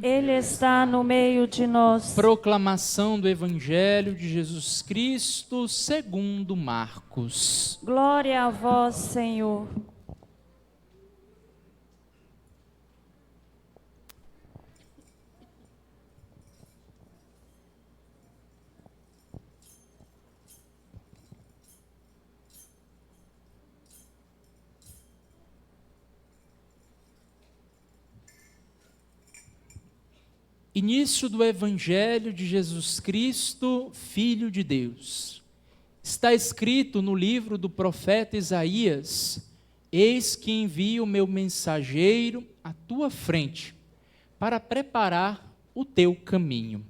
Ele está no meio de nós. Proclamação do Evangelho de Jesus Cristo segundo Marcos. Glória a vós, Senhor. Início do Evangelho de Jesus Cristo, Filho de Deus. Está escrito no livro do profeta Isaías: Eis que envio o meu mensageiro à tua frente, para preparar o teu caminho.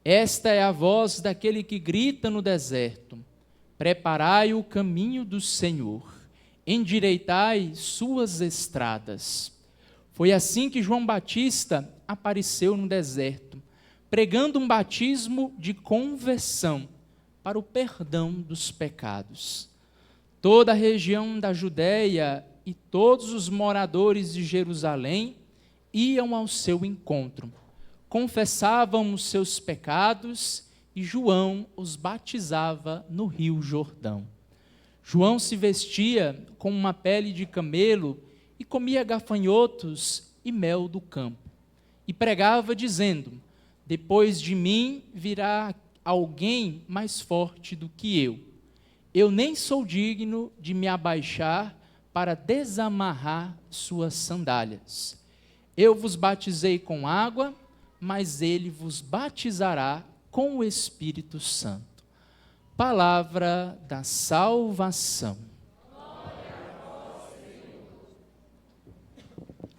Esta é a voz daquele que grita no deserto: preparai o caminho do Senhor, endireitai suas estradas. Foi assim que João Batista apareceu no deserto, pregando um batismo de conversão para o perdão dos pecados. Toda a região da Judéia e todos os moradores de Jerusalém iam ao seu encontro, confessavam os seus pecados e João os batizava no rio Jordão. João se vestia com uma pele de camelo e comia gafanhotos e mel do campo. E pregava dizendo: depois de mim virá alguém mais forte do que eu. Eu nem sou digno de me abaixar para desamarrar suas sandálias. Eu vos batizei com água, mas ele vos batizará com o Espírito Santo. Palavra da salvação.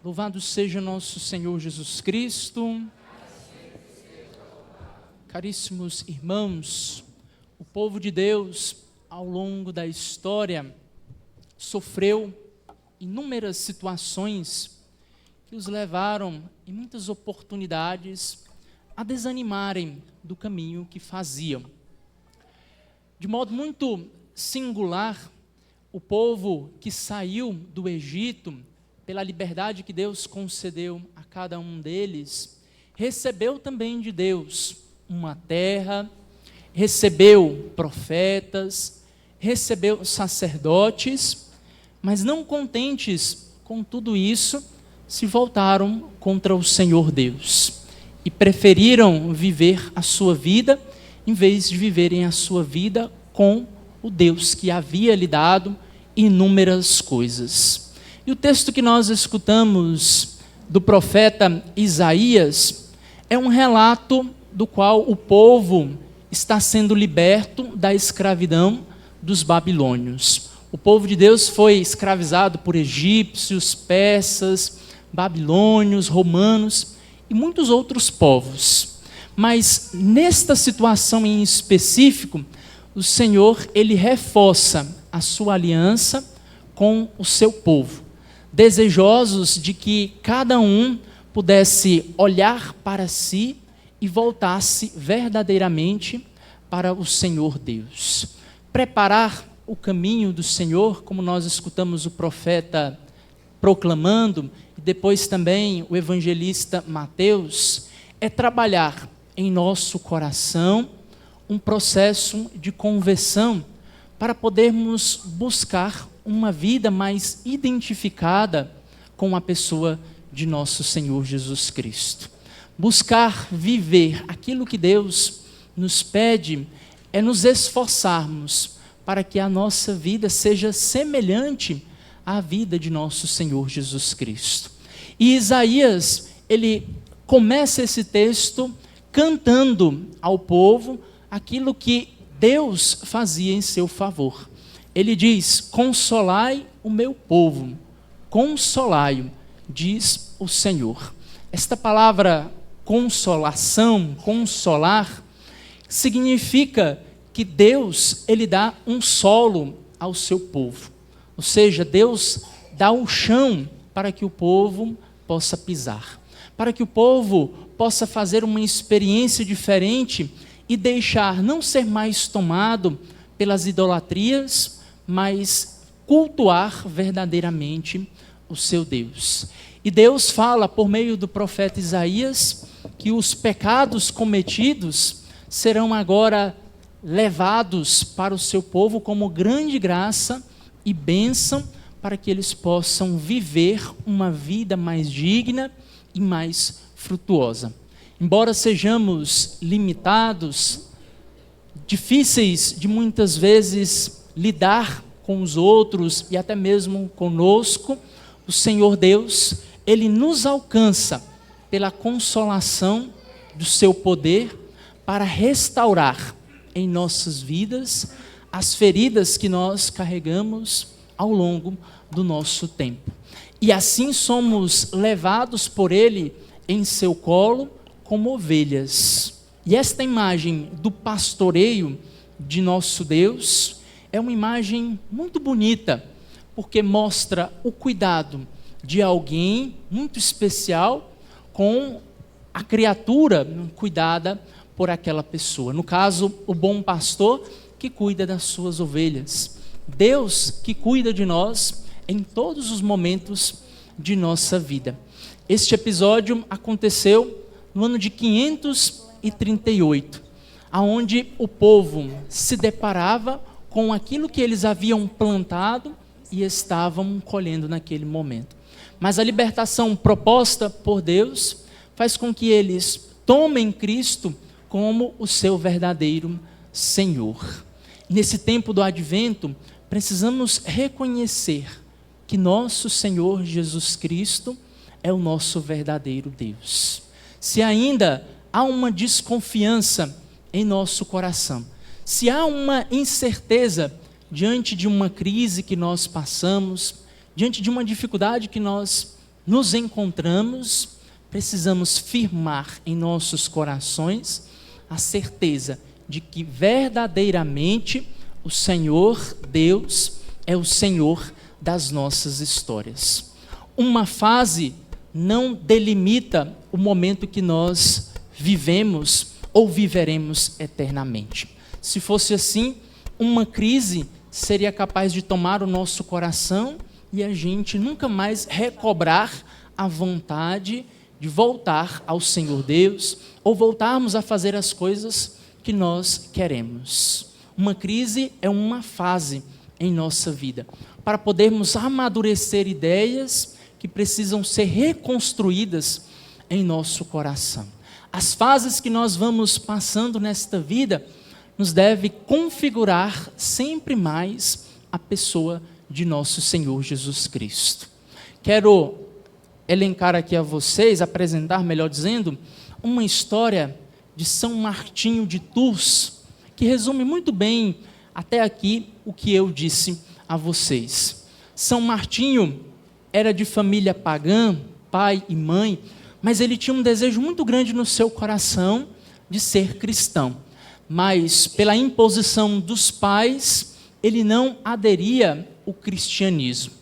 Louvado seja nosso Senhor Jesus Cristo. Caríssimos irmãos, o povo de Deus, ao longo da história, sofreu inúmeras situações que os levaram, em muitas oportunidades, a desanimarem do caminho que faziam. De modo muito singular, o povo que saiu do Egito, pela liberdade que Deus concedeu a cada um deles, recebeu também de Deus uma terra, recebeu profetas, recebeu sacerdotes, mas não contentes com tudo isso, se voltaram contra o Senhor Deus e preferiram viver a sua vida em vez de viverem a sua vida com o Deus que havia lhe dado inúmeras coisas. E o texto que nós escutamos do profeta Isaías é um relato do qual o povo está sendo liberto da escravidão dos babilônios. O povo de Deus foi escravizado por egípcios, persas, babilônios, romanos e muitos outros povos. Mas nesta situação em específico, o Senhor, ele reforça a sua aliança com o seu povo, desejosos de que cada um pudesse olhar para si e voltasse verdadeiramente para o Senhor Deus. Preparar o caminho do Senhor, como nós escutamos o profeta proclamando, e depois também o evangelista Mateus, é trabalhar em nosso coração um processo de conversão para podermos buscar uma vida mais identificada com a pessoa de nosso Senhor Jesus Cristo. Buscar viver aquilo que Deus nos pede é nos esforçarmos para que a nossa vida seja semelhante à vida de nosso Senhor Jesus Cristo. E Isaías, ele começa esse texto cantando ao povo aquilo que Deus fazia em seu favor. Ele diz: consolai o meu povo, consolai-o, diz o Senhor. Esta palavra consolação, consolar, significa que Deus, ele dá um solo ao seu povo. Ou seja, Deus dá o chão para que o povo possa pisar, para que o povo possa fazer uma experiência diferente e deixar não ser mais tomado pelas idolatrias, mas cultuar verdadeiramente o seu Deus. E Deus fala por meio do profeta Isaías que os pecados cometidos serão agora levados para o seu povo como grande graça e bênção para que eles possam viver uma vida mais digna e mais frutuosa. Embora sejamos limitados, difíceis de muitas vezes lidar com os outros e até mesmo conosco, o Senhor Deus, Ele nos alcança pela consolação do seu poder para restaurar em nossas vidas as feridas que nós carregamos ao longo do nosso tempo. E assim somos levados por Ele em seu colo como ovelhas. E esta imagem do pastoreio de nosso Deus é uma imagem muito bonita, porque mostra o cuidado de alguém muito especial com a criatura cuidada por aquela pessoa. No caso, o bom pastor que cuida das suas ovelhas. Deus que cuida de nós em todos os momentos de nossa vida. Este episódio aconteceu no ano de 538, aonde o povo se deparava com aquilo que eles haviam plantado e estavam colhendo naquele momento. Mas a libertação proposta por Deus faz com que eles tomem Cristo como o seu verdadeiro Senhor. Nesse tempo do Advento, precisamos reconhecer que nosso Senhor Jesus Cristo é o nosso verdadeiro Deus. Se ainda há uma desconfiança em nosso coração, se há uma incerteza diante de uma crise que nós passamos, diante de uma dificuldade que nós nos encontramos, precisamos firmar em nossos corações a certeza de que verdadeiramente o Senhor Deus é o Senhor das nossas histórias. Uma fase não delimita o momento que nós vivemos ou viveremos eternamente. Se fosse assim, uma crise seria capaz de tomar o nosso coração e a gente nunca mais recobrar a vontade de voltar ao Senhor Deus ou voltarmos a fazer as coisas que nós queremos. Uma crise é uma fase em nossa vida, para podermos amadurecer ideias que precisam ser reconstruídas em nosso coração. As fases que nós vamos passando nesta vida nos deve configurar sempre mais a pessoa de nosso Senhor Jesus Cristo. Quero elencar aqui a vocês, apresentar, melhor dizendo, uma história de São Martinho de Tours, que resume muito bem até aqui o que eu disse a vocês. São Martinho era de família pagã, pai e mãe, mas ele tinha um desejo muito grande no seu coração de ser cristão. Mas pela imposição dos pais, ele não aderia ao cristianismo.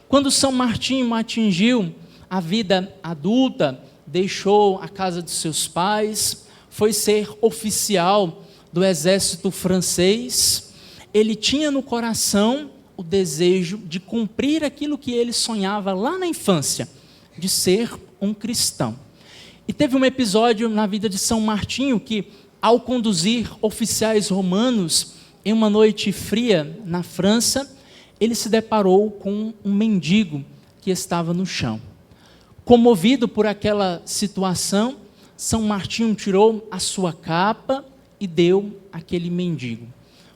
Quando São Martinho atingiu a vida adulta, deixou a casa de seus pais, foi ser oficial do exército francês, ele tinha no coração o desejo de cumprir aquilo que ele sonhava lá na infância, de ser um cristão. E teve um episódio na vida de São Martinho que, ao conduzir oficiais romanos em uma noite fria na França, ele se deparou com um mendigo que estava no chão. Comovido por aquela situação, São Martinho tirou a sua capa e deu àquele mendigo.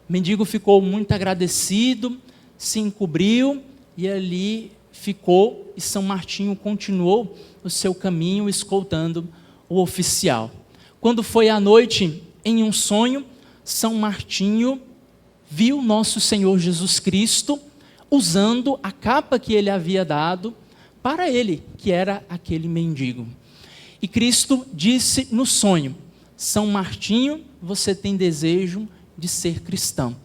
O mendigo ficou muito agradecido, se encobriu e ali ficou, e São Martinho continuou o seu caminho escoltando o oficial. Quando foi à noite, em um sonho, São Martinho viu nosso Senhor Jesus Cristo usando a capa que ele havia dado para ele, que era aquele mendigo. E Cristo disse no sonho: São Martinho, você tem desejo de ser cristão.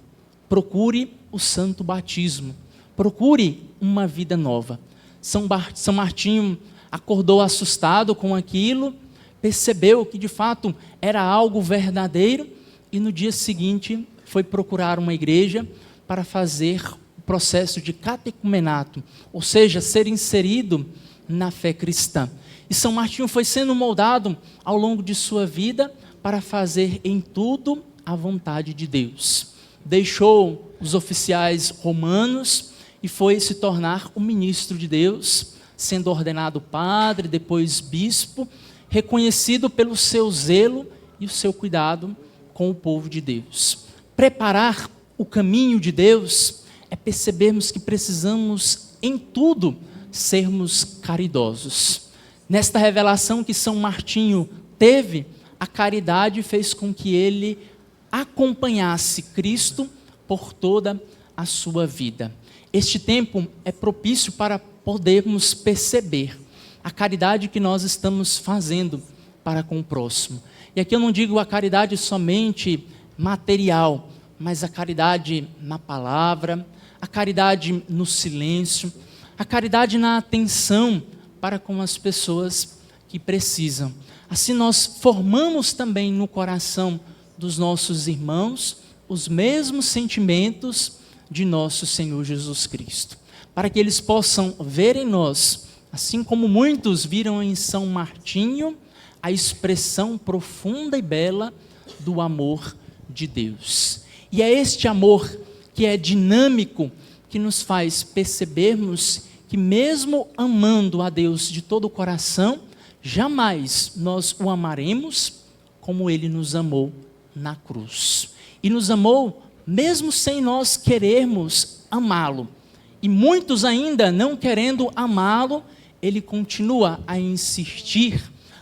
Procure o santo batismo. Procure uma vida nova. São Martinho acordou assustado com aquilo, percebeu que de fato era algo verdadeiro e no dia seguinte foi procurar uma igreja para fazer o processo de catecumenato, ou seja, ser inserido na fé cristã. E São Martinho foi sendo moldado ao longo de sua vida para fazer em tudo a vontade de Deus. Deixou os oficiais romanos e foi se tornar um ministro de Deus, sendo ordenado padre, depois bispo, reconhecido pelo seu zelo e o seu cuidado com o povo de Deus. Preparar o caminho de Deus é percebermos que precisamos em tudo sermos caridosos. Nesta revelação que São Martinho teve, a caridade fez com que ele acompanhasse Cristo por toda a sua vida. Este tempo é propício para podermos perceber a caridade que nós estamos fazendo para com o próximo. E aqui eu não digo a caridade somente material, mas a caridade na palavra, a caridade no silêncio, a caridade na atenção para com as pessoas que precisam. Assim nós formamos também no coração dos nossos irmãos os mesmos sentimentos de nosso Senhor Jesus Cristo, para que eles possam ver em nós, assim como muitos viram em São Martinho, a expressão profunda e bela do amor de Deus. E é este amor que é dinâmico, que nos faz percebermos que mesmo amando a Deus de todo o coração, jamais nós o amaremos como Ele nos amou na cruz. E nos amou mesmo sem nós querermos amá-lo. E muitos ainda não querendo amá-lo, Ele continua a insistir,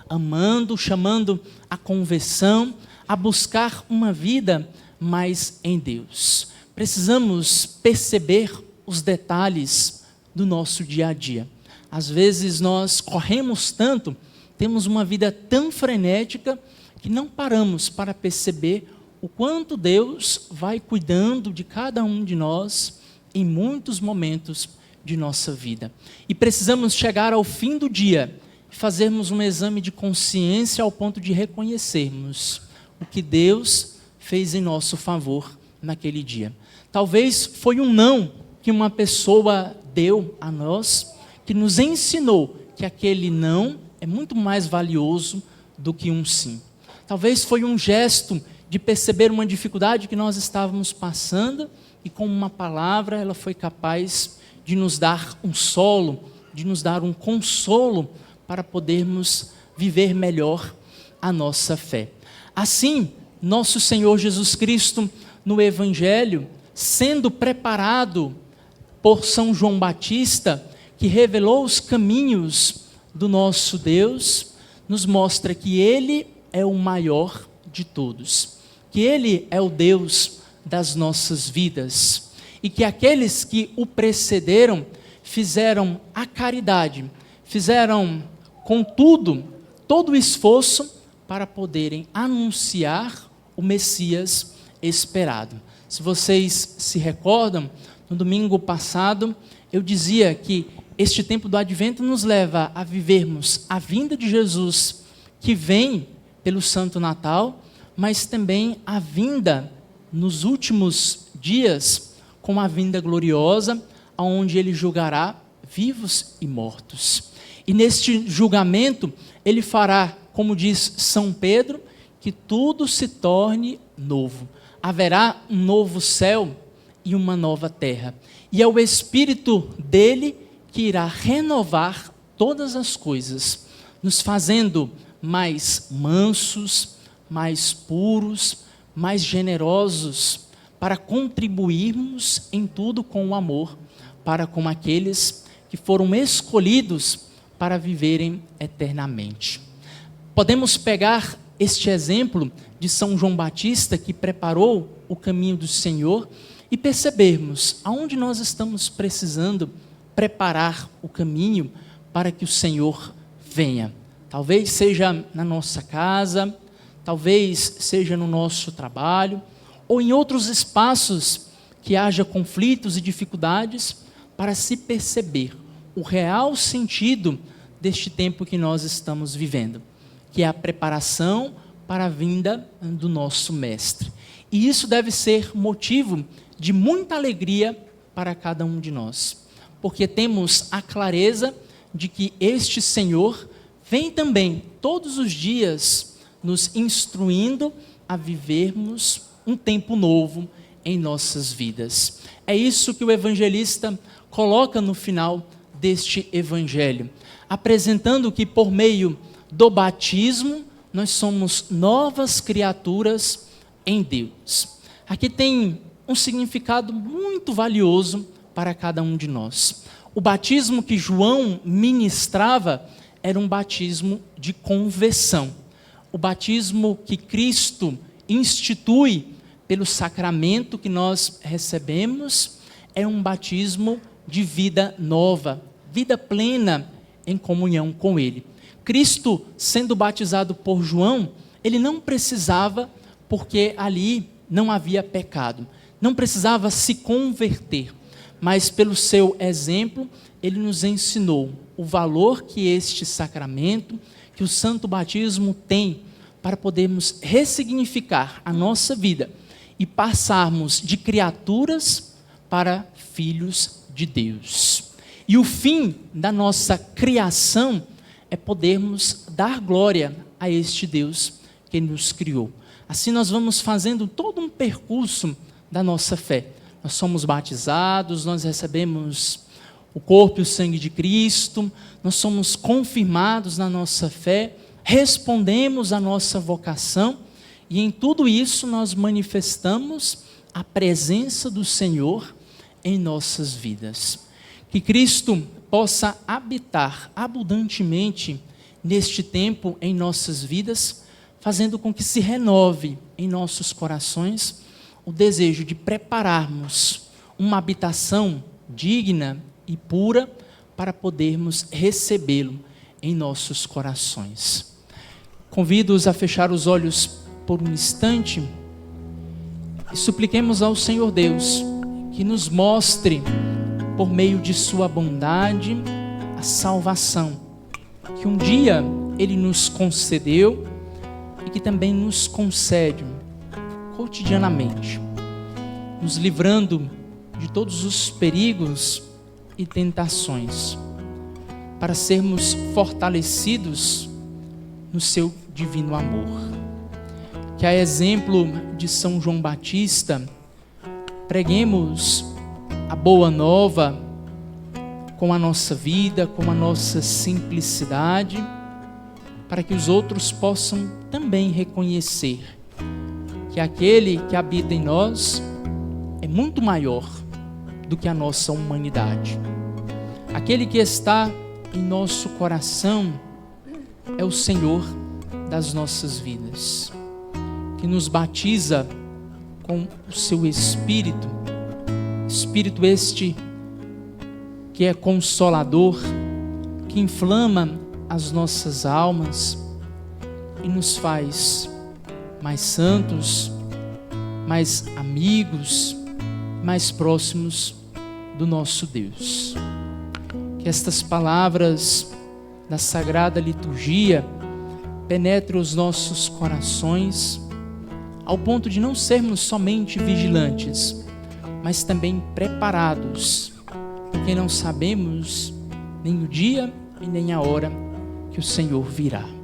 amando, chamando a conversão, a buscar uma vida mais em Deus. Precisamos perceber os detalhes do nosso dia a dia. Às vezes nós corremos tanto, temos uma vida tão frenética, que não paramos para perceber o quanto Deus vai cuidando de cada um de nós em muitos momentos de nossa vida. E precisamos chegar ao fim do dia e fazermos um exame de consciência ao ponto de reconhecermos o que Deus fez em nosso favor naquele dia. Talvez foi um não que uma pessoa deu a nós, que nos ensinou que aquele não é muito mais valioso do que um sim. Talvez foi um gesto de perceber uma dificuldade que nós estávamos passando e com uma palavra ela foi capaz de nos dar um solo, de nos dar um consolo para podermos viver melhor a nossa fé. Assim, nosso Senhor Jesus Cristo no Evangelho, sendo preparado por São João Batista, que revelou os caminhos do nosso Deus, nos mostra que Ele é o maior de todos, que Ele é o Deus das nossas vidas, e que aqueles que o precederam fizeram a caridade, fizeram contudo todo o esforço para poderem anunciar o Messias esperado. Se vocês se recordam, no domingo passado eu dizia que este tempo do Advento nos leva a vivermos a vinda de Jesus, que vem pelo Santo Natal, mas também a vinda nos últimos dias, com a vinda gloriosa, onde Ele julgará vivos e mortos. E neste julgamento, Ele fará, como diz São Pedro, que tudo se torne novo. Haverá um novo céu e uma nova terra. E é o Espírito dele que irá renovar todas as coisas, nos fazendo mais mansos, mais puros, mais generosos, para contribuirmos em tudo com o amor, para com aqueles que foram escolhidos para viverem eternamente. Podemos pegar este exemplo de São João Batista, que preparou o caminho do Senhor, e percebermos aonde nós estamos precisando preparar o caminho para que o Senhor venha. Talvez seja na nossa casa, talvez seja no nosso trabalho, ou em outros espaços que haja conflitos e dificuldades, para se perceber o real sentido deste tempo que nós estamos vivendo, que é a preparação para a vinda do nosso Mestre. E isso deve ser motivo de muita alegria para cada um de nós, porque temos a clareza de que este Senhor vem também todos os dias nos instruindo a vivermos um tempo novo em nossas vidas. É isso que o evangelista coloca no final deste evangelho, apresentando que por meio do batismo nós somos novas criaturas em Deus. Aqui tem um significado muito valioso para cada um de nós. O batismo que João ministrava era um batismo de conversão. O batismo que Cristo institui pelo sacramento que nós recebemos é um batismo de vida nova, vida plena em comunhão com Ele. Cristo, sendo batizado por João, ele não precisava, porque ali não havia pecado, não precisava se converter, mas pelo seu exemplo, ele nos ensinou o valor que este sacramento, que o santo batismo tem, para podermos ressignificar a nossa vida e passarmos de criaturas para filhos de Deus. E o fim da nossa criação é podermos dar glória a este Deus que nos criou. Assim nós vamos fazendo todo um percurso da nossa fé. Nós somos batizados, nós recebemos o corpo e o sangue de Cristo, nós somos confirmados na nossa fé, respondemos à nossa vocação, e em tudo isso nós manifestamos a presença do Senhor em nossas vidas. Que Cristo possa habitar abundantemente neste tempo em nossas vidas, fazendo com que se renove em nossos corações o desejo de prepararmos uma habitação digna e pura para podermos recebê-lo em nossos corações. Convido-os a fechar os olhos por um instante e supliquemos ao Senhor Deus que nos mostre, por meio de sua bondade, a salvação que um dia Ele nos concedeu e que também nos concede cotidianamente, nos livrando de todos os perigos e tentações, para sermos fortalecidos no seu divino amor. Que a exemplo de São João Batista, preguemos a boa nova com a nossa vida, com a nossa simplicidade, para que os outros possam também reconhecer que aquele que habita em nós é muito maior do que a nossa humanidade. Aquele que está em nosso coração é o Senhor das nossas vidas, que nos batiza com o seu Espírito, Espírito este que é consolador, que inflama as nossas almas e nos faz mais santos, mais amigos, mais próximos do nosso Deus. Que estas palavras da Sagrada Liturgia penetrem os nossos corações, ao ponto de não sermos somente vigilantes, mas também preparados, porque não sabemos nem o dia e nem a hora que o Senhor virá.